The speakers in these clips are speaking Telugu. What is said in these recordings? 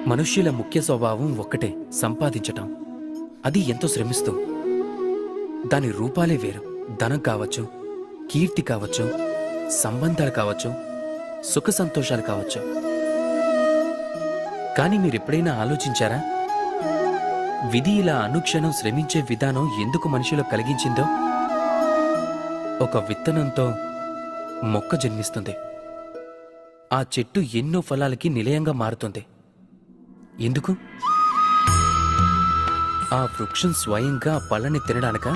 మనుష్యుల ముఖ్య స్వభావం ఒక్కటే, సంపాదించటం. అది ఎంతో శ్రమిస్తూ. దాని రూపాలే వేరు. ధనం కావచ్చు, కీర్తి కావచ్చు, సంబంధాలు కావచ్చు, సుఖ సంతోషాలు కావచ్చు. కానీ మీరెప్పుడైనా ఆలోచించారా, విధి ఇలా అనుక్షణం శ్రమించే విధానం ఎందుకు మనిషిలో కలిగించిందో? ఒక విత్తనంతో మొక్క జన్మిస్తుంది. ఆ చెట్టు ఎన్నో ఫలాలకి నిలయంగా మారుతుంది. ఎందుకు? ఆ వృక్షం స్వయంగా ఆ పళ్ళని తినడానికా?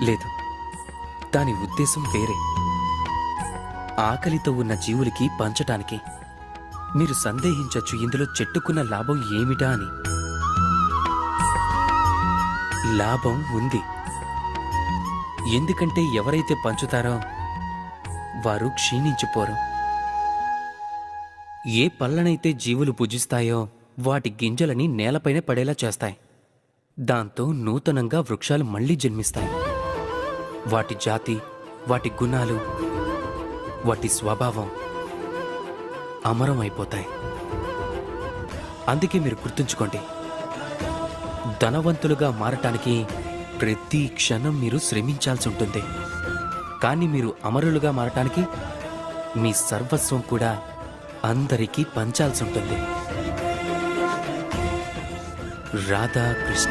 లేదు, దాని ఉద్దేశం వేరే. ఆకలితో ఉన్న జీవులకి పంచటానికి. మీరు సందేహించొచ్చు, ఇందులో చెట్టుకున్న లాభం ఏమిటా అని. లాభం ఉంది. ఎందుకంటే ఎవరైతే పంచుతారో వారు క్షీణించిపోరు. ఏ పళ్ళనైతే జీవులు పూజిస్తాయో వాటి గింజలని నేలపైన పడేలా చేస్తాయి. దాంతో నూతనంగా వృక్షాలు మళ్లీ జన్మిస్తాయి. వాటి జాతి, వాటి గుణాలు, వాటి స్వభావం అమరం అయిపోతాయి. అందుకే మీరు గుర్తుంచుకోండి, ధనవంతులుగా మారటానికి ప్రతి క్షణం మీరు శ్రమించాల్సి ఉంటుంది. కానీ మీరు అమరులుగా మారటానికి మీ సర్వస్వం కూడా అందరికీ పంచాల్సి ఉంటుంది. రాధాకృష్ణ.